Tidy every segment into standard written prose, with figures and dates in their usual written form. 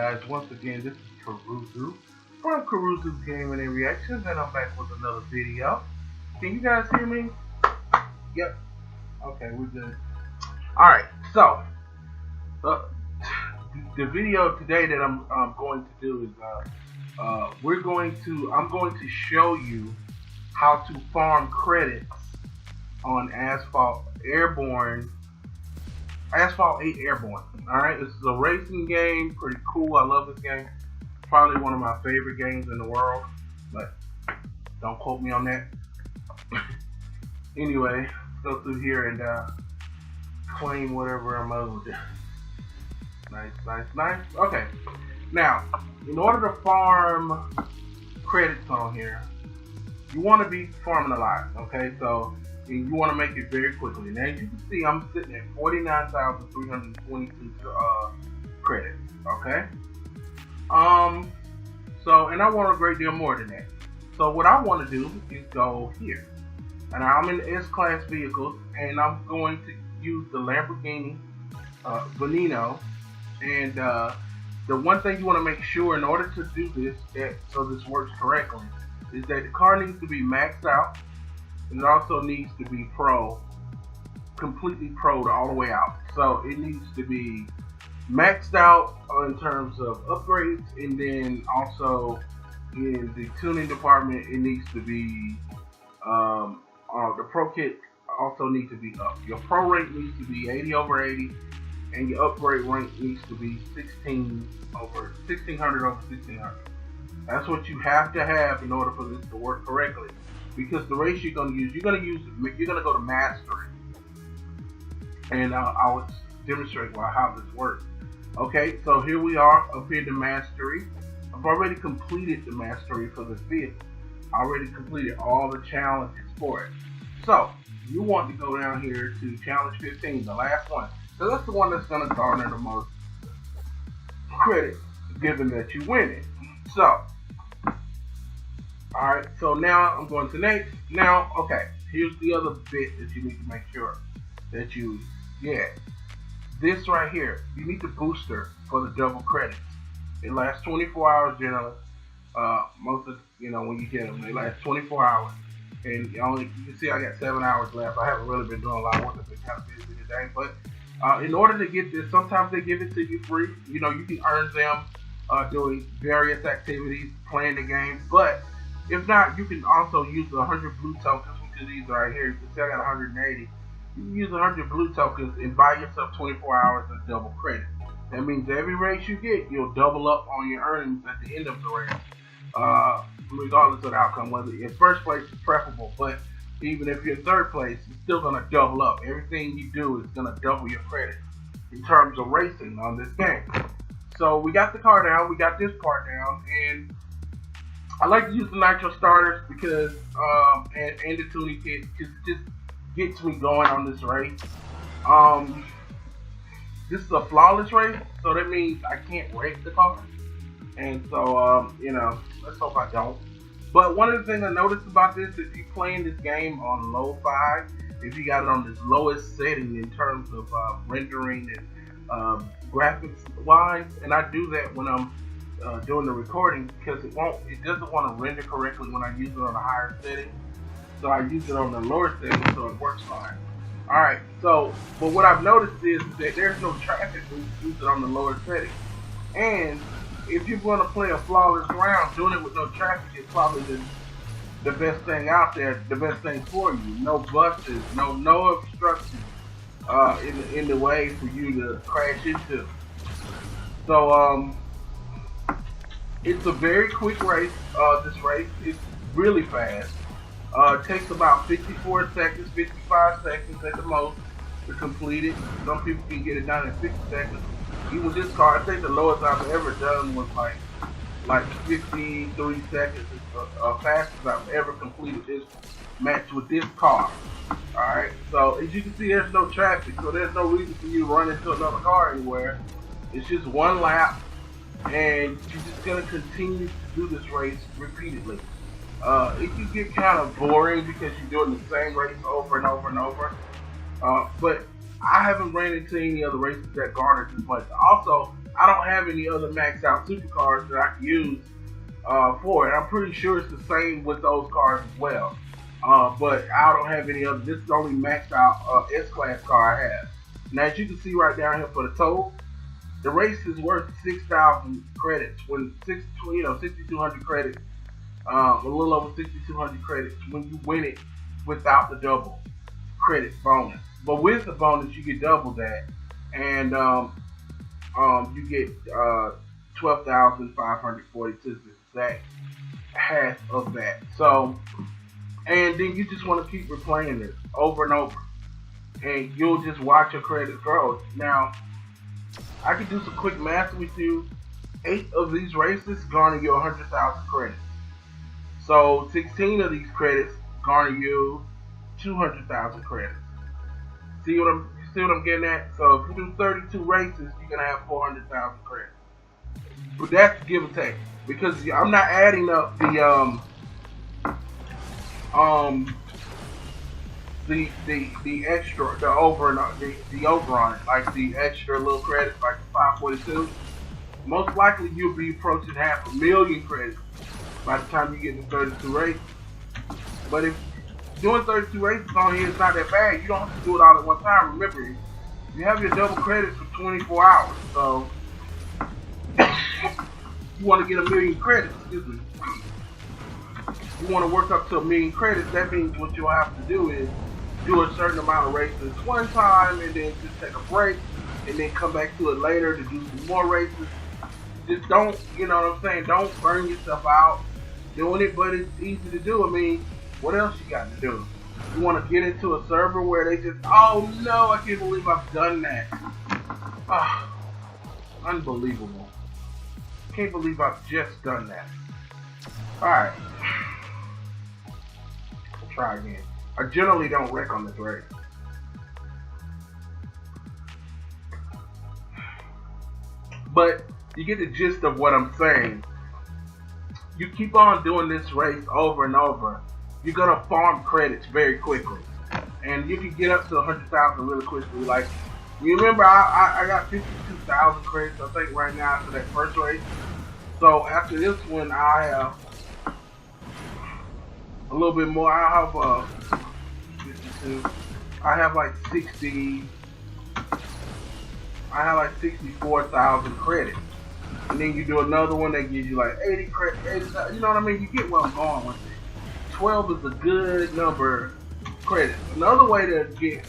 guys, once again, this is Karuzu from Karuzu's Gaming and Reactions, and I'm back with another video. Can you guys hear me? Yep. Okay, we're good. Alright, so the video today that I'm going to do is I'm going to show you how to farm credits on Asphalt Airborne. Asphalt 8 Airborne. Alright, this is a racing game, pretty cool. I love this game. Probably one of my favorite games in the world, but don't quote me on that. Anyway, let's go through here and claim whatever I'm owed. Nice. Okay, now, in order to farm credits on here, you want to be farming a lot, okay? So, and you want to make it very quickly. And as you can see, I'm sitting at 49,322 credits. Okay. So, and I want a great deal more than that. So what I want to do is go here, and I'm in S-Class vehicles, and I'm going to use the Lamborghini Veneno. And the one thing you want to make sure in order to do this, so this works correctly, is that the car needs to be maxed out. It also needs to be completely pro'd all the way out. So it needs to be maxed out in terms of upgrades, and then also in the tuning department, it needs to be, the pro kit also needs to be up. Your pro rank needs to be 80 over 80, and your upgrade rank needs to be 1600 over 1600. That's what you have to have in order for this to work correctly. Because the race you're going to go to mastery, and I'll demonstrate how this works. Okay, so here we are up here to mastery. I've already completed the mastery for this vehicle. I already completed all the challenges for it. So you want to go down here to challenge 15, the last one. So that's the one that's going to garner the most credit, given that you win it. So. Alright, so now I'm going to next. Now, okay, here's the other bit that you need to make sure that you get. This right here, you need the booster for the double credits. It lasts 24 hours generally. Most of, when you get them, they last 24 hours. And you can see I got 7 hours left. I haven't really been doing a lot of work. I've been kind of busy today. But in order to get this, sometimes they give it to you free. You can earn them doing various activities, playing the game. But if not, you can also use the 100 blue tokens, which are these right here. You can see I got 180. You can use 100 blue tokens and buy yourself 24 hours of double credit. That means every race you get, you'll double up on your earnings at the end of the race, regardless of the outcome. Whether in first place is preferable, but even if you're in third place, it's still going to double up. Everything you do is going to double your credit in terms of racing on this game. So we got the car down, we got this part down, and I like to use the nitro starters because and the tuning kit, because it just gets me going on this race. This is a flawless race, so that means I can't wreck the car, and so let's hope I don't. But one of the things I noticed about this, if you're playing this game on low 5, if you got it on this lowest setting in terms of rendering and graphics wise, and I do that when I'm doing the recording, because it doesn't want to render correctly when I use it on a higher setting. So I use it on the lower setting, so it works fine. Alright, but what I've noticed is that there's no traffic when you use it on the lower setting. And if you're going to play a flawless round, doing it with no traffic is probably the best thing out there, the best thing for you. No buses, no obstructions in the way for you to crash into. So it's a very quick race. This race is really fast. It takes about 54 seconds, 55 seconds at the most to complete it. Some people can get it done in 50 seconds. Even with this car, I think the lowest I've ever done was like 53 seconds. It's the fastest I've ever completed this match with this car. Alright, so as you can see, there's no traffic, so there's no reason for you to run into another car anywhere. It's just one lap, and you're just going to continue to do this race repeatedly. It can get kind of boring because you're doing the same race over and over and over. But I haven't ran into any other races that garnered this much. Also, I don't have any other maxed out supercars that I can use for it. I'm pretty sure it's the same with those cars as well. But I don't have any other. This is the only maxed out S-Class car I have. Now, as you can see right down here for the total, the race is worth 6,000 credits. When 6,200 credits, a little over 6,200 credits when you win it without the double credit bonus. But with the bonus, you get double that, and you get 12,542. The exact half of that. So, and then you just want to keep replaying this over and over, and you'll just watch your credits grow. Now, I can do some quick math with you. 8 of these races garner you 100,000 credits. So 16 of these credits garner you 200,000 credits. See what I'm getting at? So if you do 32 races, you're gonna have 400,000 credits. But that's give or take, because I'm not adding up the extra, the over on it, like the extra little credits, like the 542. Most likely you'll be approaching 500,000 credits by the time you get to 32 races. But if doing 32 races on here is not that bad, you don't have to do it all at one time. Remember, you have your double credits for 24 hours, so you want to get 1,000,000 credits, excuse me. You want to work up to 1,000,000 credits. That means what you'll have to do is do a certain amount of races one time, and then just take a break, and then come back to it later to do some more races. Just don't, you know what I'm saying, don't burn yourself out doing it, but it's easy to do. I mean, what else you got to do? You want to get into a server where they just, oh no, I can't believe I've done that. Unbelievable. Can't believe I've just done that. Alright. We'll try again. I generally don't wreck on this race. But you get the gist of what I'm saying. You keep on doing this race over and over, you're gonna farm credits very quickly, and you can get up to 100,000 really quickly. Like, you remember, I got 52,000 credits, I think, right now after that first race. So after this one, I have a little bit more. I have 52. I have like 64,000 credits. And then you do another one that gives you like 80 credits. You know what I mean? You get where I'm going with it. 12 is a good number credits. Another way to get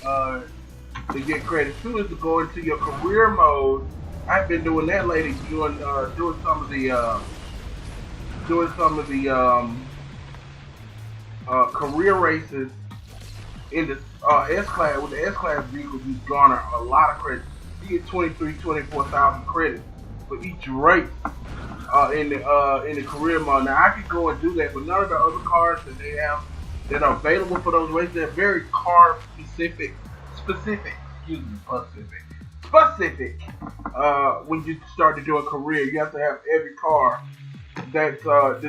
credits too is to go into your career mode. I've been doing that lately, doing some of the career races in the S-Class. With the S-Class vehicles, you garner a lot of credits. You get 24,000 credits for each race in the career mode. Now I could go and do that, but none of the other cars that they have that are available for those races, they're very car specific. When you start to do a career, you have to have every car that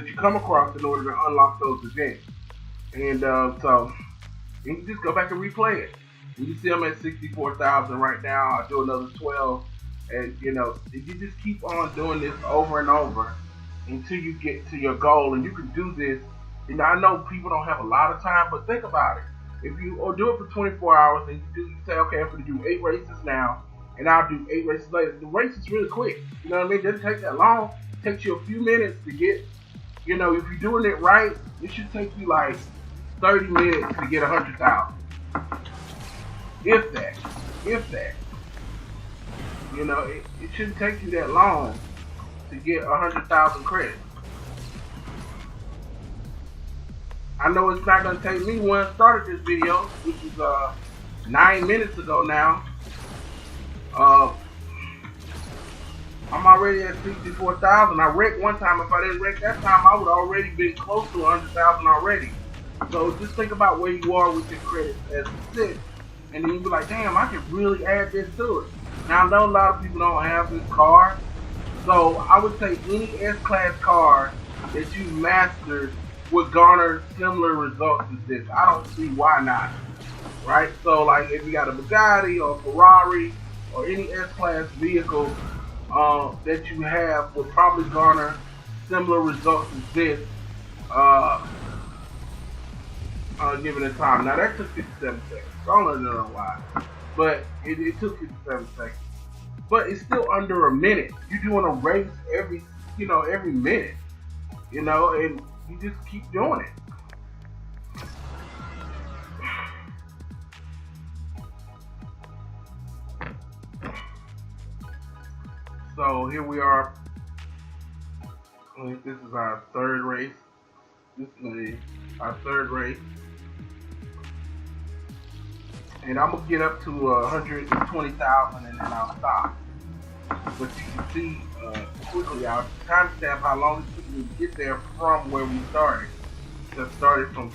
you come across in order to unlock those events. And so you can just go back and replay it. And you see I'm at 64,000 right now. I'll do another 12. And you know, if you just keep on doing this over and over until you get to your goal, and you can do this. You know, I know people don't have a lot of time, but think about it. If you do it for 24 hours and you say, okay, I'm going to do 8 races now, and I'll do 8 races later. The race is really quick. You know what I mean? It doesn't take that long. It takes you a few minutes to get, you know, if you're doing it right, it should take you like 30 minutes to get 100,000. If that. You know, it shouldn't take you that long to get 100,000 credits. I know it's not going to take me when I started this video, which is 9 minutes ago now. I'm already at 64,000. I wrecked one time. If I didn't wreck that time, I would already be close to 100,000 already. So just think about where you are with your credits as it sits, and then you be like, damn, I can really add this to it. Now, I know a lot of people don't have this car, so I would say any S-Class car that you mastered would garner similar results as this. I don't see why not, right? So, like, if you got a Bugatti or a Ferrari or any S-Class vehicle, that you have will probably garner similar results as this, uh, given the time. Now that took 57 seconds. I don't know why, but it took 57 seconds. But it's still under a minute. You're doing a race every minute, and you just keep doing it. So here we are. This is our third race. This is our third race. And I'm gonna get up to 120,000 and then I'll stop. But you can see quickly, I'll timestamp how long it took me to get there from where we started. So started from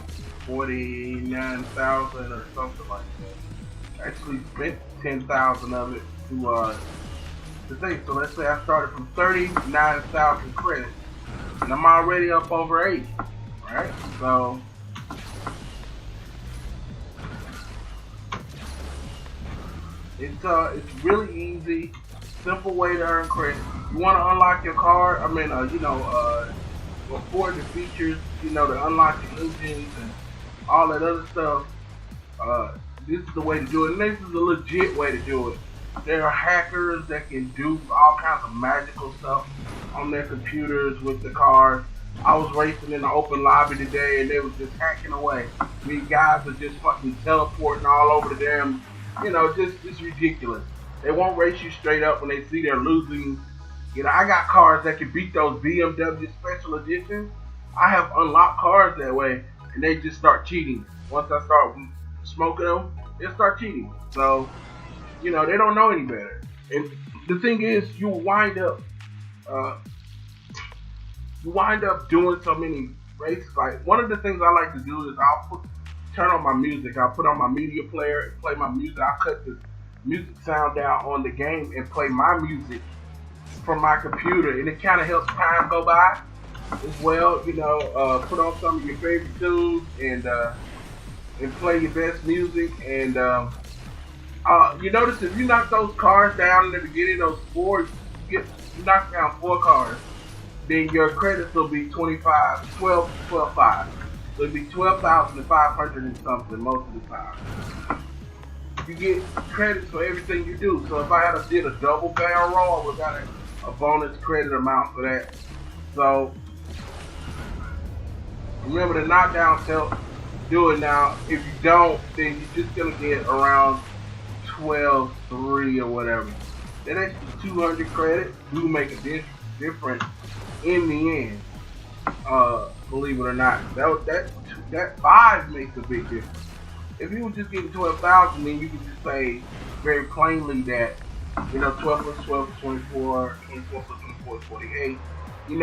49,000 or something like that. Actually spent 10,000 of it to say. So let's say I started from 39,000 credits, and I'm already up over 80. Right? So it's really easy, simple way to earn credit. You want to unlock your car, afford the features, to unlock the engines and all that other stuff. This is the way to do it, and this is a legit way to do it. There are hackers that can do all kinds of magical stuff on their computers with the cars. I was racing in the open lobby today, and they was just hacking away. These guys are just fucking teleporting all over the damn, just ridiculous. They won't race you straight up when they see they're losing. I got cars that can beat those BMW Special Editions. I have unlocked cars that way, and they just start cheating. Once I start smoking them, they'll start cheating. So, they don't know any better. And the thing is, you wind up doing so many races. Like, one of the things I like to do is turn on my music. I'll put on my media player and play my music. I'll cut the music sound down on the game and play my music from my computer, and it kind of helps time go by as well. Put on some of your favorite tunes and play your best music. And you notice if you knock those cars down in the beginning, those four, you knock down 4 cars, then your credits will be 12,500. So it'll be 12,500 and something most of the time. You get credits for everything you do. So if I did a double barrel roll, I would have got a bonus credit amount for that. So remember the knockdown tell, do it now. If you don't, then you're just gonna get around 12.3 or whatever. That extra 200 credits do make a difference in the end. Believe it or not, that 5 makes a big difference. If you were just getting 12,000, then you could just say very plainly that 12 plus 12 is 24, 24 plus 24 is 48. You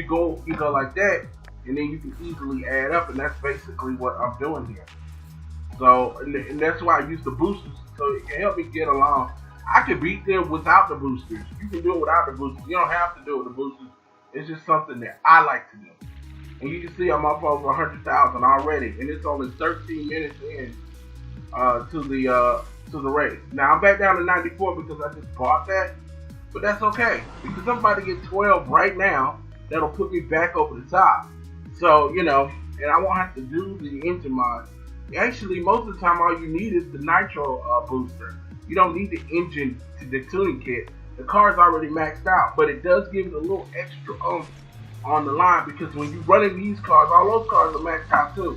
go like that, and then you can easily add up, and that's basically what I'm doing here. So, and that's why I use the boosters, so it can help me get along. I can beat them without the boosters. You can do it without the boosters. You don't have to do it with the boosters. It's just something that I like to do. And you can see I'm up over 100,000 already, and it's only 13 minutes in to the race. Now I'm back down to 94 because I just bought that, but that's okay because I'm about to get 12 right now. That'll put me back over the top. So and I won't have to do the engine mod. Actually, most of the time, all you need is the nitro booster. You don't need the engine to the tuning kit. The car's already maxed out, but it does give it a little extra oomph on the line because when you're running these cars, all those cars are maxed out too.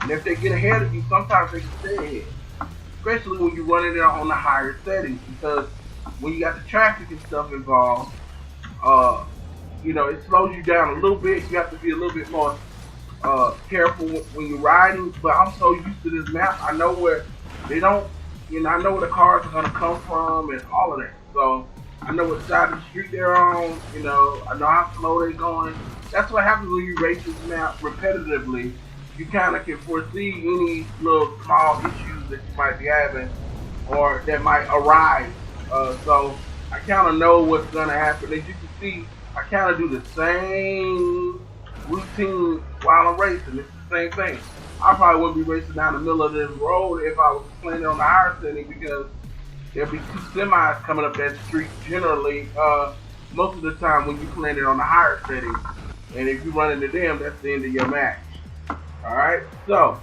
And if they get ahead of you, sometimes they can stay ahead. Especially when you're running it on the higher settings, because when you got the traffic and stuff involved, it slows you down a little bit. You have to be a little bit more careful when you're riding. But I'm so used to this map, I know where they don't, I know where the cars are gonna come from and all of that. So I know what side of the street they're on, I know how slow they're going. That's what happens when you race this map repetitively. You kind of can foresee any little small issues that you might be having or that might arise. So I kind of know what's going to happen. As you can see, I kind of do the same routine while I'm racing. It's the same thing. I probably wouldn't be racing down the middle of this road if I was playing on the higher setting because there'll be two semis coming up that street generally, most of the time when you playing it on the higher settings. And if you run into them, that's the end of your match. Alright, so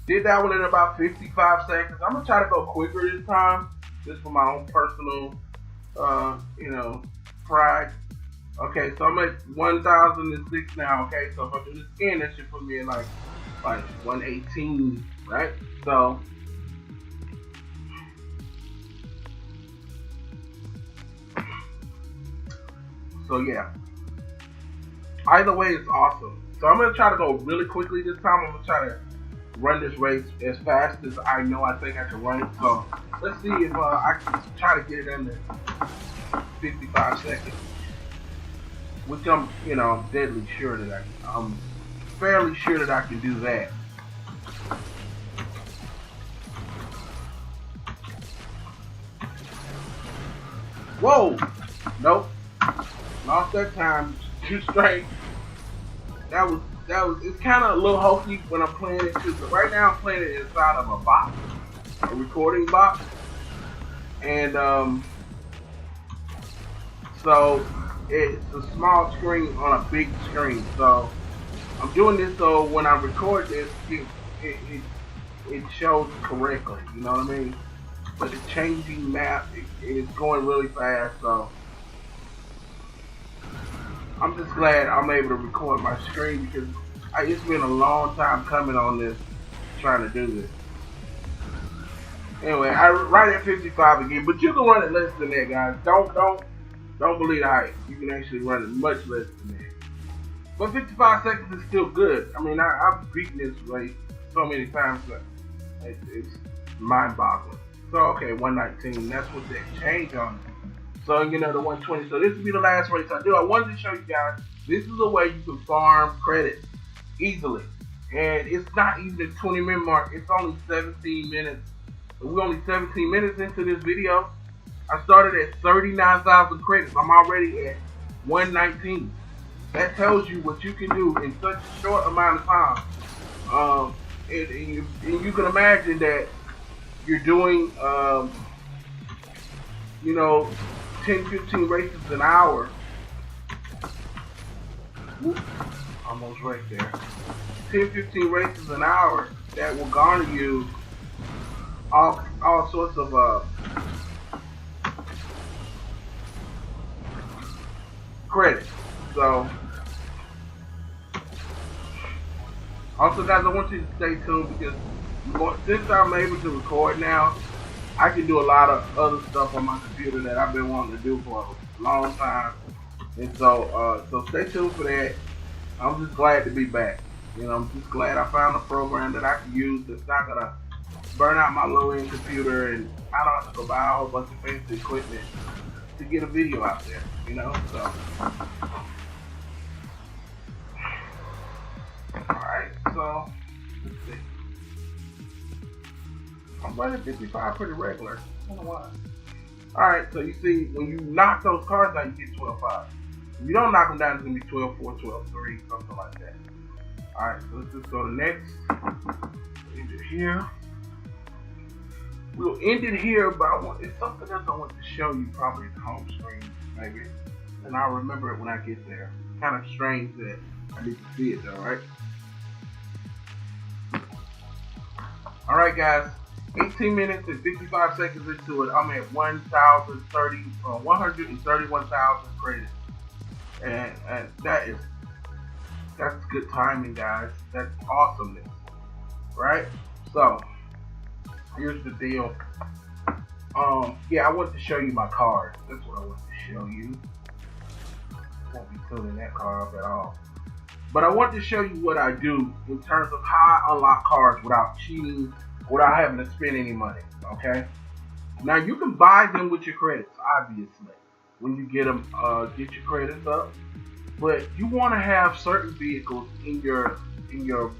did that one in about 55 seconds. I'm gonna try to go quicker this time, just for my own personal pride. Okay, so I'm at 1006 now. Okay, so if I do this again, that should put me in like 118, right? So yeah. Either way, it's awesome. So I'm gonna try to go really quickly this time. I'm gonna try to run this race as fast as I think I can run it. So let's see if I can try to get it under 55 seconds, which I'm deadly sure that I'm fairly sure that I can do that. Whoa! Nope. Lost that time. Too straight. That was. It's kind of a little hokey when I'm playing it too. So right now I'm playing it inside of a box, a recording box, and so it's a small screen on a big screen. So I'm doing this so when I record this, it shows correctly. You know what I mean? But the changing map is going really fast. So I'm just glad I'm able to record my screen because it's been a long time coming on this, trying to do this. Anyway, I right at 55 again, but you can run it less than that, guys. Don't believe the hype. You can actually run it much less than that. But 55 seconds is still good. I mean, I've beaten this race so many times that it's mind-boggling. So okay, 119. That's what they changed on it. So the 120. So this will be the last race I do. I wanted to show you guys, this is a way you can farm credits easily. And it's not even the 20-minute mark. It's only 17 minutes. We're only 17 minutes into this video. I started at 39,000 credits. I'm already at 119. That tells you what you can do in such a short amount of time. And you can imagine that you're doing 10-15 races an hour. Whoop, almost right there. 10-15 races an hour that will garner you all sorts of credit. So also, guys, I want you to stay tuned because since I'm able to record now, I can do a lot of other stuff on my computer that I've been wanting to do for a long time. And so stay tuned for that. I'm just glad to be back. I'm just glad I found a program that I can use that's not gonna burn out my low-end computer, and I don't have to go buy a whole bunch of fancy equipment to get a video out there. So. Alright, so let's see. I'm running 55 pretty regular. I don't know why. Alright, so you see, when you knock those cards out, you get 12-5. If you don't knock them down, it's going to be 12-4, 12-3, something like that. Alright, so let's just go to next. End it here. We'll end it here, but it's something else I want to show you, probably the home screen, maybe. And I'll remember it when I get there. Kind of strange that I need to see it though, right? Alright guys, 18 minutes and 55 seconds into it, I'm at 131,000 credits. And that's good timing, guys. That's awesomeness, right? So here's the deal. Yeah, I wanted to show you my card. That's what I wanted to show you. Won't be tuning that card up at all. But I want to show you what I do in terms of how I unlock cards without cheating, without having to spend any money, okay? Now, you can buy them with your credits, obviously, when you get them, get your credits up. But you want to have certain vehicles in your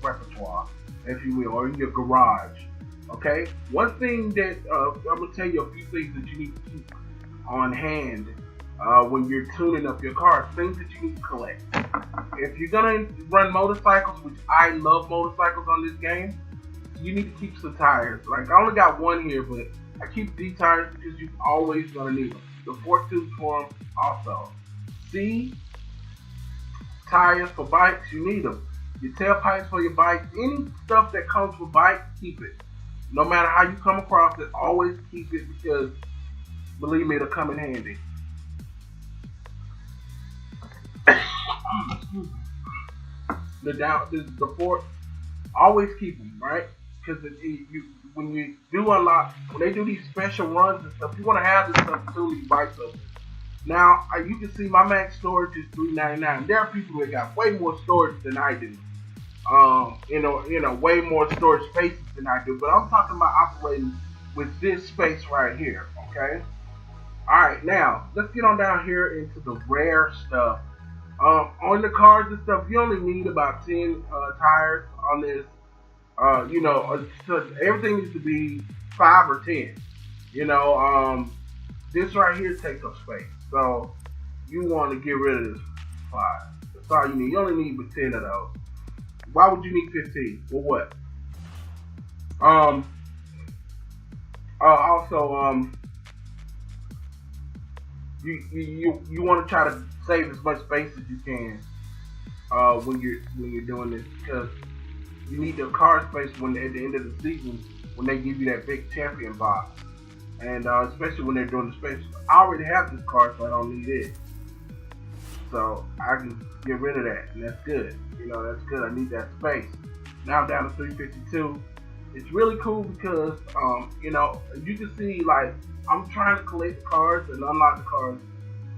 repertoire, if you will, or in your garage, okay? One thing that, I'm going to tell you a few things that you need to keep on hand when you're tuning up your car, things that you need to collect. If you're gonna run motorcycles, which I love motorcycles on this game, you need to keep some tires. Like, I only got one here, but I keep D tires because you're always gonna need them. The fork tubes for them also. C, tires for bikes, you need them. Your tailpipes for your bike, any stuff that comes with bike, keep it. No matter how you come across it, always keep it because believe me, it'll come in handy. The fork, always keep them, right? Because when you do unlock, when they do these special runs and stuff, you want to have this stuff until these bikes open. Now, you can see my max storage is $399. There are people that got way more storage than I do. Way more storage spaces than I do. But I'm talking about operating with this space right here, okay? Alright, now, let's get on down here into the rare stuff. On the cars and stuff, you only need about 10 tires on this. So everything needs to be 5 or 10. This right here takes up space. So, you want to get rid of this 5. That's all you need. You only need 10 of those. Why would you need 15? For what? You want to try to save as much space as you can when you're doing this, because you need the car space when at the end of the season when they give you that big champion box, and especially when they're doing the space. I already have this car, so I don't need it, so I can get rid of that, and that's good. That's good. I need that space. Now I'm down to 352. It's really cool because you can see, like, I'm trying to collect the cars and unlock the cars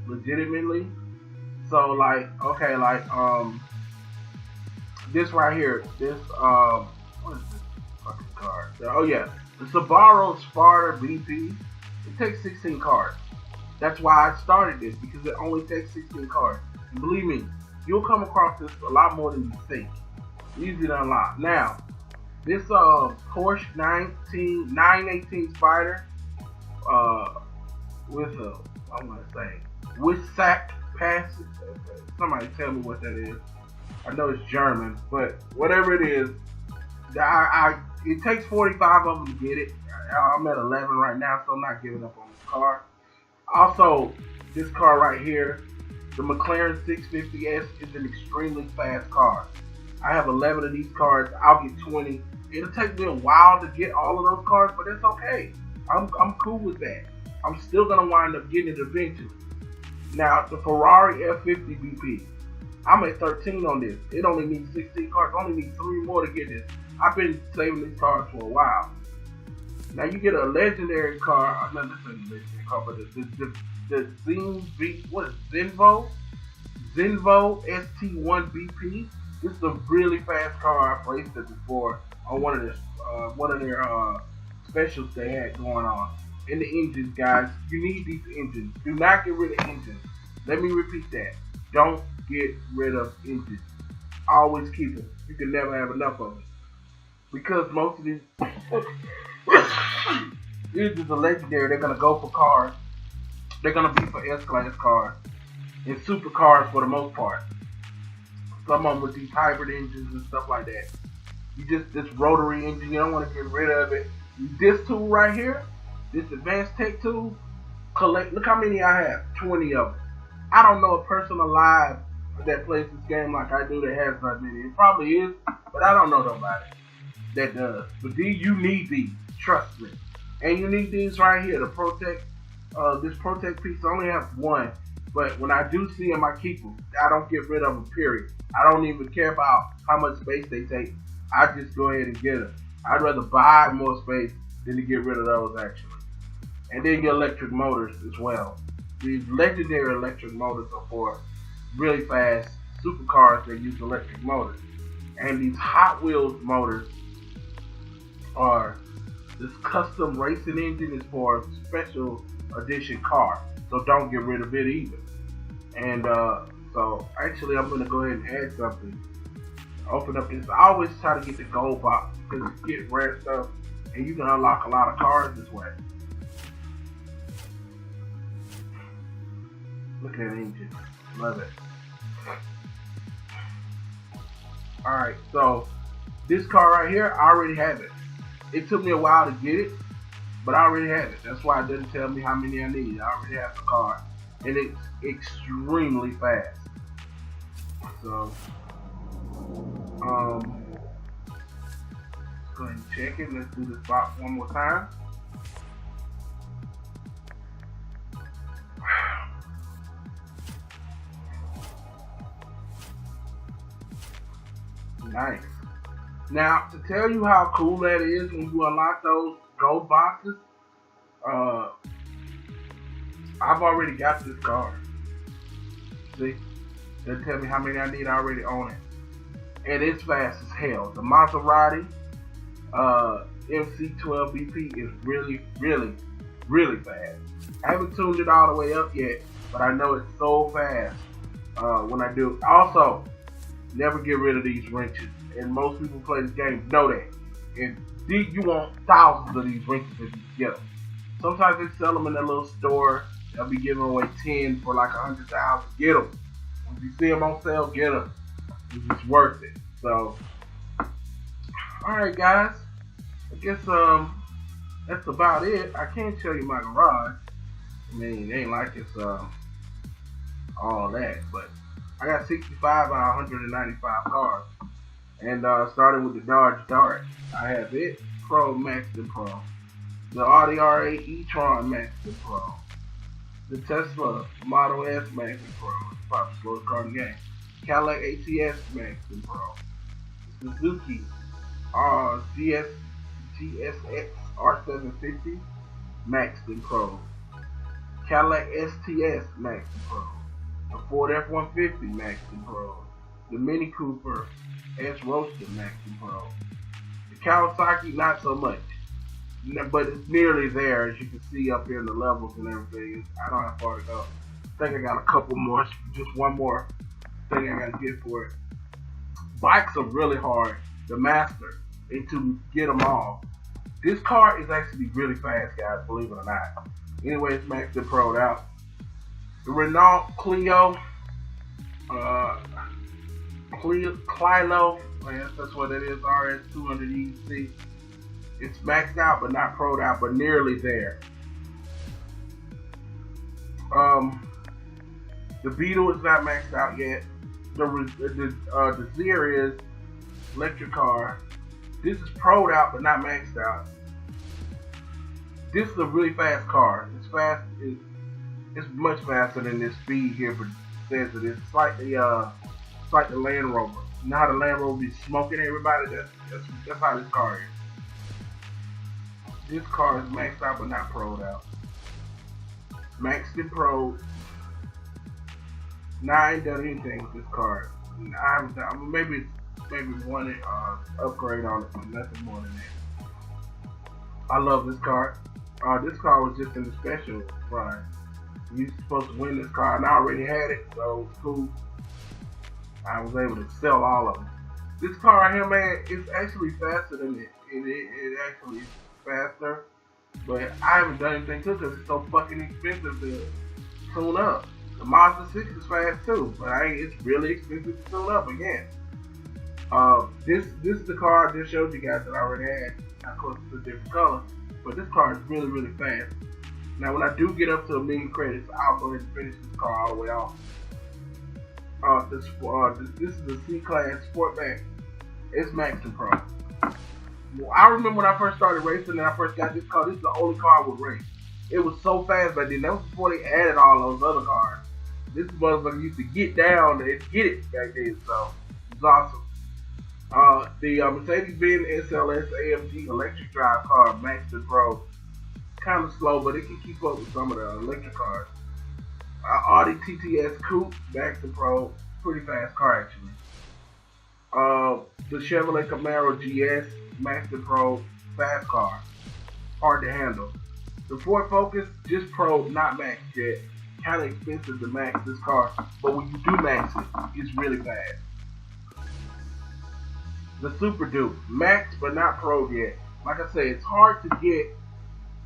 legitimately. So this right here, this what is this fucking card? Oh yeah, the Subaru Sparta BP. It takes 16 cards. That's why I started this, because it only takes 16 cards. And believe me, you'll come across this a lot more than you think. Easy to unlock. Now, this Porsche 918 Spider with sack passes. Somebody tell me what that is. I know it's German, but whatever it is, it takes 45 of them to get it. I'm at 11 right now, so I'm not giving up on this car. Also, this car right here, the McLaren 650S, is an extremely fast car. I have 11 of these cars. I'll get 20. It'll take me a while to get all of those cars, but it's okay. I'm cool with that. I'm still gonna wind up getting it eventually. Now, the Ferrari F50 BP. I'm at 13 on this. It only needs 16 cars. I only need 3 more to get this. I've been saving these cars for a while. Now you get a legendary car. No, this isn't a legendary car, but the Zenvo ST1 BP. This is a really fast car. I've raced it before on one of their specials they had going on. And the engines, guys, you need these engines. Do not get rid of engines. Let me repeat that. Don't get rid of engines. Always keep them. You can never have enough of them. Because most of these engines are legendary. They're gonna go for cars. They're gonna be for S-Class cars and supercars for the most part. Some of them with these hybrid engines and stuff like that. This rotary engine, you don't want to get rid of it. This tool right here, this advanced tech tool, look how many I have, 20 of them. I don't know a person alive that plays this game like I do that has that many. It probably is, but I don't know nobody that does. But you need these, trust me. And you need these right here to protect, this protect piece. I only have one, but when I do see them, I keep them. I don't get rid of them, period. I don't even care about how much space they take. I just go ahead and get them. I'd rather buy more space than to get rid of those, actually. And then your electric motors as well. These legendary electric motors are for really fast supercars that use electric motors. And these Hot Wheels motors are, this custom racing engine is for a special edition car. So don't get rid of it either. And so actually I'm going to go ahead and add something. Open up this. I always try to get the gold box because you get rare stuff and you can unlock a lot of cars this way. Look at that engine. Love it. Alright, so this car right here, I already have it. It took me a while to get it, but I already have it. That's why it doesn't tell me how many I need. I already have the car, and it's extremely fast. So, let's go ahead and check it. Let's do this box one more time. Nice. Now, to tell you how cool that is when you unlock those gold boxes, I've already got this car. See? They'll tell me how many I need. I already own it. And it's fast as hell. The Maserati MC12 BP is really, really, really fast. I haven't tuned it all the way up yet, but I know it's so fast when I do. Also, never get rid of these wrenches. And most people who play this game know that. And you want thousands of these wrenches if you get them. Sometimes they sell them in that little store. They'll be giving away 10 for like 100,000. Get them. If you see them on sale, get them. It's worth it. So, alright guys. I guess that's about it. I can't show you my garage. I mean, it ain't like it's all that. But I got 65 out of 195 cars. And starting with the Dodge Dart, I have it, Pro, Max, and Pro. The Audi R8 e-tron Max and Pro. The Tesla Model S Max and Pro. It's probably the slowest car in the game. Cadillac ATS Max and Pro. Suzuki GSX R750 Max and Pro. Cadillac STS Max and Pro. The Ford F-150 Max and Pro. The Mini Cooper S Roadster Max and Pro. The Kawasaki, not so much, but it's nearly there, as you can see up here in the levels and everything. I don't have far to go. I think I got a couple more, just one more thing I gotta get for it. Bikes are really hard to master and to get them all. This car is actually really fast, guys, believe it or not. Anyway, it's maxed and pro'd out. The Renault Clio, Clio, yes, that's what it is, RS200EC. It's maxed out, but not pro'd out, but nearly there. The Beetle is not maxed out yet. The Zero is electric car. This is pro'd out, but not maxed out. This is a really fast car. It's fast. It's much faster than this speed here, but it says it is. It's like the Land Rover. You know how the Land Rover be smoking everybody? That's how this car is. This car is maxed out, but not pro'd out. Maxed and pro'd. Now I ain't done anything with this car. I haven't done. Maybe one upgrade on it, but nothing more than that. I love this car. This car was just in the special run. You supposed to win this car, and I already had it, so it was cool. I was able to sell all of them. This car right here, man, it's actually faster than it. It actually is faster, but I haven't done anything to it because it's so fucking expensive to tune up. The Mazda 6 is fast too, but it's really expensive to tune up again. This is the car I just showed you guys that I already had. Of course, it's a different color, but this car is really, really fast. Now, when I do get up to 1,000,000 credits, I'll go ahead and finish this car all the way off. This is a C-Class Sportback. It's Max and Pro. Well, I remember when I first started racing and I first got this car, this is the only car I would race. It was so fast back then. That was before they added all those other cars. This motherfucker used to get down and get it back then, so it's awesome. The Mercedes-Benz SLS AMG electric drive car, Max and Pro. Kind of slow, but it can keep up with some of the electric cars. Audi TTS Coupe, Max and Pro, pretty fast car actually. The Chevrolet Camaro GS, Max and Pro, fast car, hard to handle. The Ford Focus, just Pro, not Max yet. Kind of expensive to max this car, but when you do max it, it's really fast. The Super Duke, Max but not Pro yet. Like I say, it's hard to get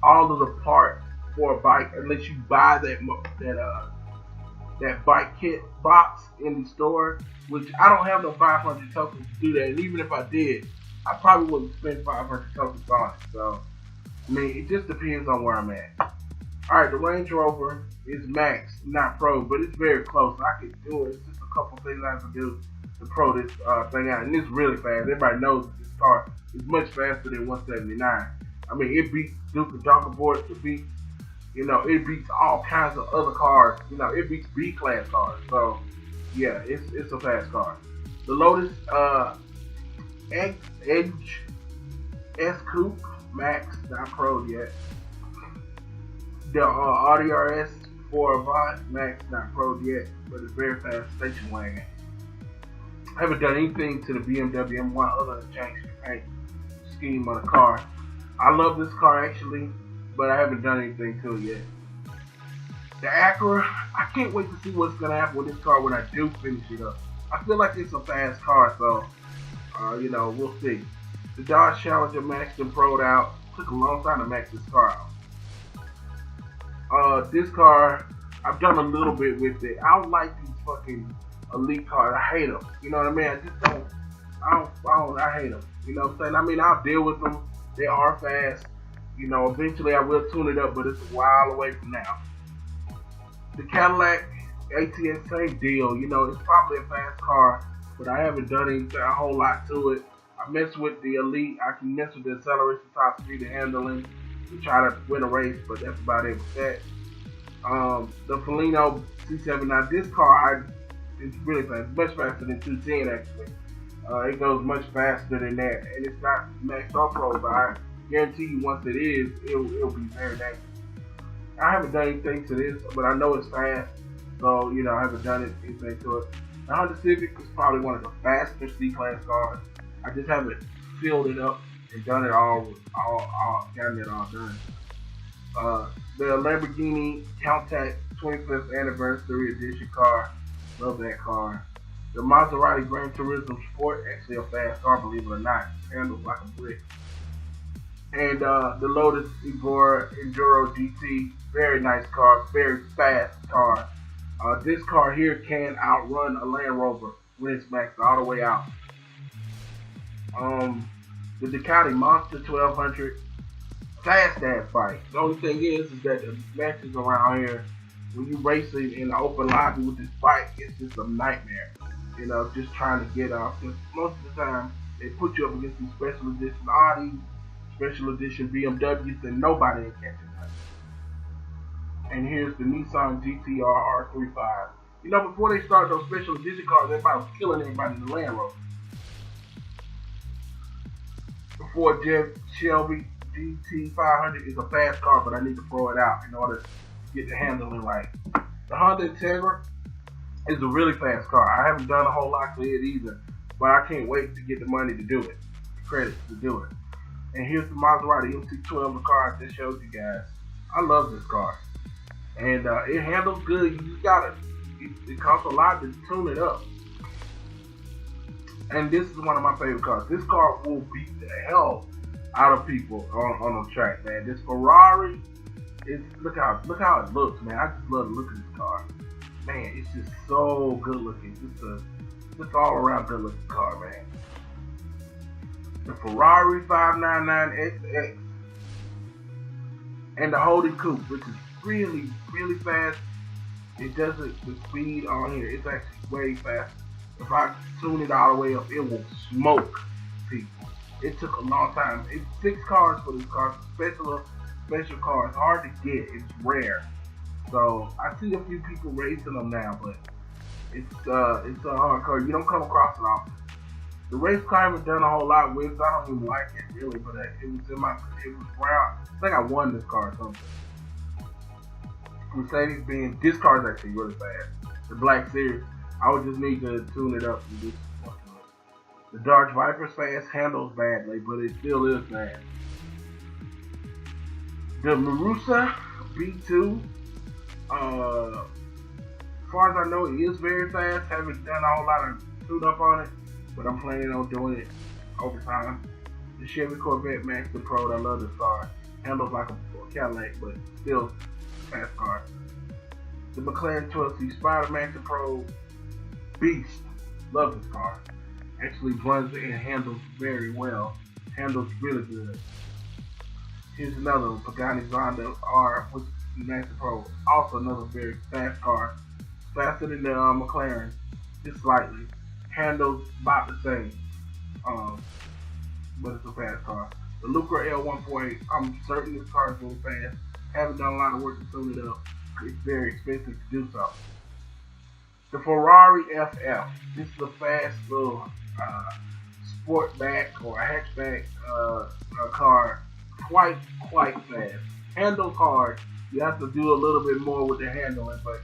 all of the parts for a bike unless you buy that bike kit box in the store, which I don't have no 500 tokens to do that, and even if I did, I probably wouldn't spend 500 tokens on it. So I mean, it just depends on where I'm at. Alright, the Range Rover is max, not pro, but it's very close. I could do it. It's just a couple things I have to do to pro this thing out. And it's really fast. Everybody knows that this car is much faster than 179. I mean, it beats Duke of Jonkerboard. It beats, it beats all kinds of other cars. It beats B-class cars. So, yeah, it's a fast car. The Lotus Edge S Coupe Max, not pro yet. The Audi RS 4 Avant Max, not pro yet, but it's very fast station wagon. I haven't done anything to the BMW M1 other than change the paint scheme on the car. I love this car actually, but I haven't done anything to it yet. The Acura, I can't wait to see what's going to happen with this car when I do finish it up. I feel like it's a fast car, so, we'll see. The Dodge Challenger maxed and pro'd out. Took a long time to max this car out. This car, I've done a little bit with it. I don't like these fucking elite cars. I hate them. You know what I mean? I hate them. You know what I'm saying? I mean, I'll deal with them. They are fast. Eventually I will tune it up, but it's a while away from now. The Cadillac ATS, same deal. It's probably a fast car, but I haven't done anything, a whole lot to it. I mess with the Elite. I can mess with the acceleration, top speed, and handling to try to win a race, but that's about it with that. The Felino C7. Now this car, it's really fast. It's much faster than 210 actually. It goes much faster than that, and it's not maxed off-road, but I guarantee you once it is, it'll be very dangerous. I haven't done anything to this, but I know it's fast, so I haven't done anything to it. The Honda Civic is probably one of the faster C-Class cars. I just haven't filled it up and done it gotten it all done. The Lamborghini Countach 25th Anniversary Edition car, love that car. The Maserati Gran Turismo Sport, actually a fast car, believe it or not, handles like a brick. And the Lotus Evora Enduro GT, very nice car, very fast car. This car here can outrun a Land Rover when it's maxed all the way out. The Ducati Monster 1200, fast ass bike. The only thing is that the matches around here, when you racing in the open lobby with this bike, it's just a nightmare. Just trying to get off. Because most of the time, they put you up against these special edition Audi, special edition BMWs, and nobody can catch it. And here's the Nissan GT-R R35. Before they started those special edition cars, everybody was killing everybody in the Land Rover. Before Shelby GT500 is a fast car, but I need to throw it out in order to get the handling right. The Honda Integra is a really fast car. I haven't done a whole lot to it either, but I can't wait to get the money to do it, the credits to do it. And here's the Maserati MC12, the car I just showed you guys. I love this car, and it handles good. You just gotta. It costs a lot to tune it up. And this is one of my favorite cars. This car will beat the hell out of people on the track, man. This Ferrari is look how it looks, man. I just love the look of this car. Man, it's just so good looking. Just all around good looking car, man. The Ferrari 599XX and the Holding Coupe, which is really, really fast. It doesn't, the speed on here, it's actually way faster. If I tune it all the way up, it will smoke people. It took a long time. It's 6 cars for this car. Special car. It's hard to get. It's rare. So I see a few people racing them now, but it's a hard car. You don't come across it often. The race car I haven't done a whole lot with. So I don't even like it really, but it was round. I think I won this car or something. Mercedes-Benz. This car is actually really fast. The Black Series. I would just need to tune it up and do some fucking with it. The Dodge Viper's fast, handles badly, but it still is fast. The Marusa B2, as far as I know, it is very fast. Haven't done a whole lot of tune up on it, but I'm planning on doing it over time. The Chevy Corvette Max and Pro, I love this car. Handles like a Cadillac, but still a fast car. The McLaren 12C Spider Max and Pro, beast. Love this car. Actually runs and handles very well. Handles really good. Here's another one, Pagani Zonda R, which is Master Pro. Also another very fast car. Faster than the McLaren, just slightly. Handles about the same, but it's a fast car. The Lucra L148, I'm certain this car is really fast. Haven't done a lot of work to tune it up. It's very expensive to do so. The Ferrari FF. This is a fast little sportback or hatchback car. Quite fast. Handles hard. You have to do a little bit more with the handling, but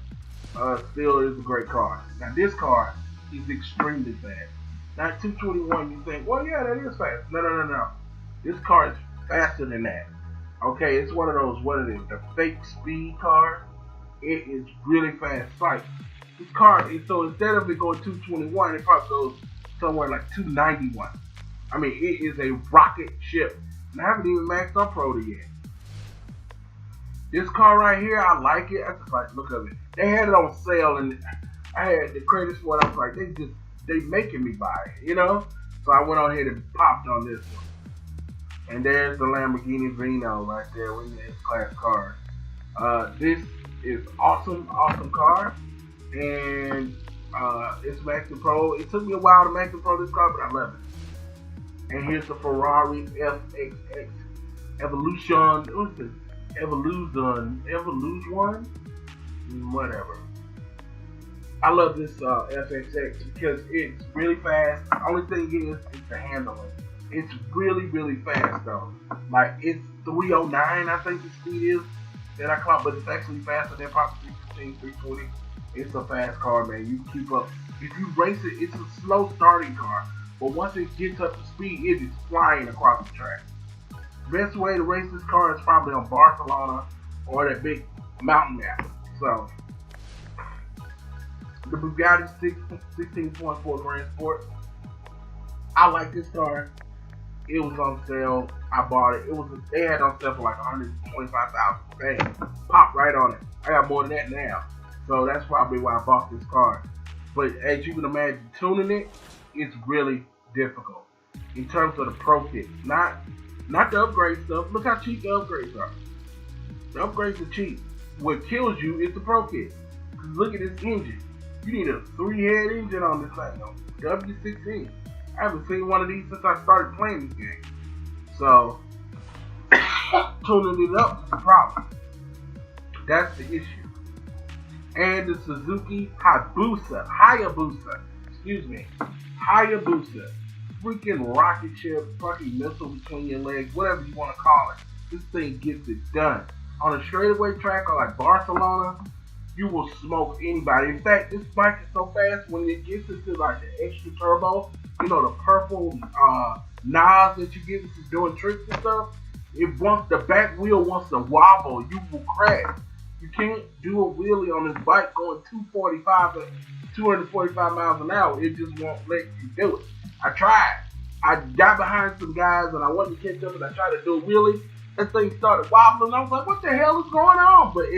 still is a great car. Now this car is extremely fast. Not 221, you think, well, yeah, that is fast. No. This car is faster than that. Okay, it's one of those, what it is, the fake speed car. It is really fast. It's like, this car, so instead of it going 221, it probably goes somewhere like 291. I mean, it is a rocket ship. And I haven't even maxed up Pro yet. This car right here, I like it. I just like the look of it. They had it on sale, and I had the credits for it. I was like, they making me buy it, you know? So I went on here and popped on this one. And there's the Lamborghini Vino right there with this class car. This is awesome car. And it's Maxing Pro. It took me a while to Maxing Pro this car, but I love it. And here's the Ferrari FXX Evolution. What's this? Evolution, whatever. I love this FXX because it's really fast. The only thing is the handling. It's really fast though. Like it's 309, I think the speed is that I clocked, but it's actually faster than probably 315, 320. It's a fast car, man. You keep up. If you race it, it's a slow starting car, but once it gets up to speed, it is flying across the track. Best way to race this car is probably on Barcelona or that big mountain map. So, the Bugatti 16.4 Grand Sport. I like this car. It was on sale. I bought it. They had it on sale for like $125,000. Bang, pop right on it. I got more than that now. So that's probably why I bought this car. But as you can imagine, tuning it is really difficult in terms of the pro kit. Not the upgrade stuff. Look how cheap the upgrades are. The upgrades are cheap. What kills you is the pro kit. Cause look at this engine. You need a 3-head engine on this thing. W16. I haven't seen one of these since I started playing this game. So tuning it up is the problem. That's the issue. And the Suzuki Hayabusa. Freaking rocket ship, fucking missile between your legs, whatever you want to call it. This thing gets it done. On a straightaway track or like Barcelona, you will smoke anybody. In fact, this bike is so fast when it gets into like the extra turbo, you know, the purple knobs that you get into doing tricks and stuff. Once the back wheel wants to wobble, you will crash. You can't do a wheelie on this bike going 245 miles an hour. It just won't let you do it. I tried. I got behind some guys and I wanted to catch up and I tried to do a wheelie. That thing started wobbling. I was like, what the hell is going on? But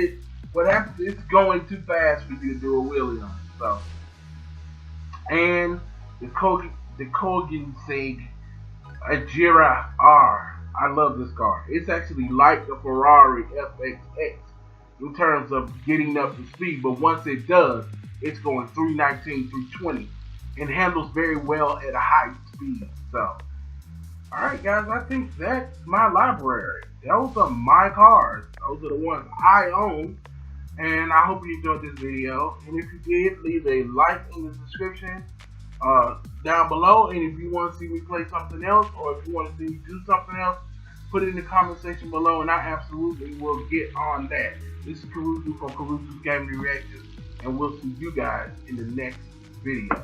what happens is it's going too fast for you to do a wheelie on it. So, and the Koenigsegg Agera R. I love this car. It's actually like the Ferrari FXX in terms of getting up to speed, but once it does, it's going 319, 320, and handles very well at a high speed. So, alright guys, I think that's my library. Those are my cars. Those are the ones I own, and I hope you enjoyed this video. And if you did, leave a like in the description down below, and if you want to see me play something else, or if you want to see me do something else, put it in the comment section below, and I absolutely will get on that. This is Karuzu from Karuzu's Gaming Reactions, and we'll see you guys in the next video.